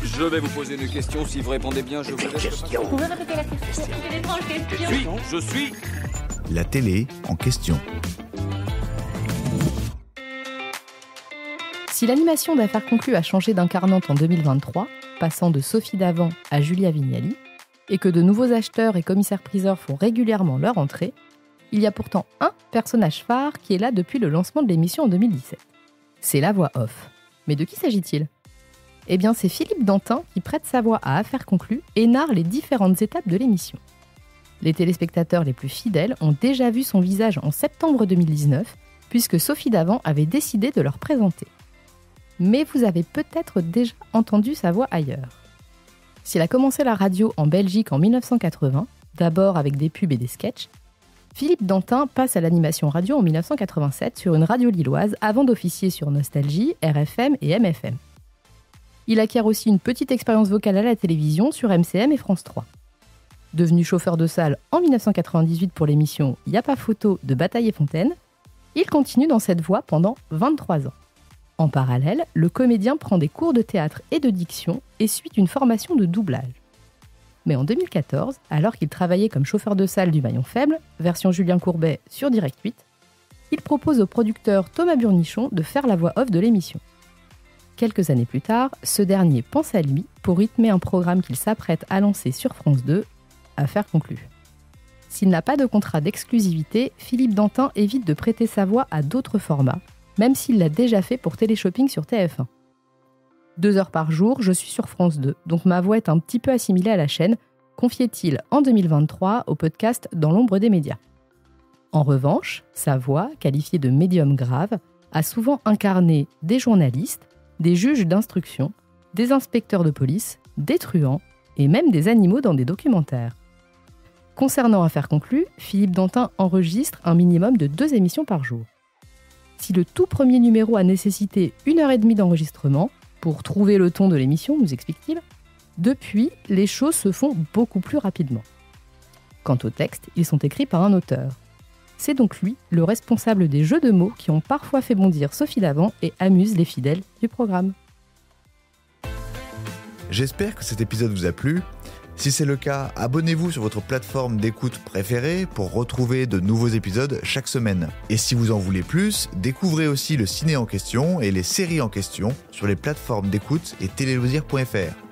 Je vais vous poser une question. Si vous répondez bien, je vous laisse. Vous pouvez répéter la question? C'est une étrange question. Je suis. La télé en question. Si l'animation d'Affaires conclues a changé d'incarnante en 2023, passant de Sophie Davant à Julia Vignali, et que de nouveaux acheteurs et commissaires-priseurs font régulièrement leur entrée, il y a pourtant un personnage phare qui est là depuis le lancement de l'émission en 2017. C'est la voix off. Mais de qui s'agit-il ? Eh bien, c'est Philippe Dantin qui prête sa voix à Affaires conclues et narre les différentes étapes de l'émission. Les téléspectateurs les plus fidèles ont déjà vu son visage en septembre 2019, puisque Sophie Davant avait décidé de leur présenter. Mais vous avez peut-être déjà entendu sa voix ailleurs. S'il a commencé la radio en Belgique en 1980, d'abord avec des pubs et des sketchs, Philippe Dantin passe à l'animation radio en 1987 sur une radio lilloise avant d'officier sur Nostalgie, RFM et MFM. Il acquiert aussi une petite expérience vocale à la télévision sur MCM et France 3. Devenu chauffeur de salle en 1998 pour l'émission Y a pas photo de Bataille et Fontaine, il continue dans cette voie pendant 23 ans. En parallèle, le comédien prend des cours de théâtre et de diction et suit une formation de doublage. Mais en 2014, alors qu'il travaillait comme chauffeur de salle du Maillon Faible, version Julien Courbet sur Direct 8, il propose au producteur Thomas Burnichon de faire la voix off de l'émission. Quelques années plus tard, ce dernier pense à lui pour rythmer un programme qu'il s'apprête à lancer sur France 2, Affaires conclues. S'il n'a pas de contrat d'exclusivité, Philippe Dantin évite de prêter sa voix à d'autres formats, même s'il l'a déjà fait pour Téléshopping sur TF1. 2 heures par jour, je suis sur France 2, donc ma voix est un petit peu assimilée à la chaîne, confiait-il en 2023 au podcast Dans l'ombre des médias. En revanche, sa voix, qualifiée de médium grave, a souvent incarné des journalistes, des juges d'instruction, des inspecteurs de police, des truands et même des animaux dans des documentaires. Concernant Affaires conclues, Philippe Dantin enregistre un minimum de 2 émissions par jour. Si le tout premier numéro a nécessité 1h30 d'enregistrement, pour trouver le ton de l'émission, nous explique-t-il, depuis, les choses se font beaucoup plus rapidement. Quant aux textes, ils sont écrits par un auteur. C'est donc lui, le responsable des jeux de mots qui ont parfois fait bondir Sophie Davant et amusent les fidèles du programme. J'espère que cet épisode vous a plu. Si c'est le cas, abonnez-vous sur votre plateforme d'écoute préférée pour retrouver de nouveaux épisodes chaque semaine. Et si vous en voulez plus, découvrez aussi le ciné en question et les séries en question sur les plateformes d'écoute et téléloisirs.fr.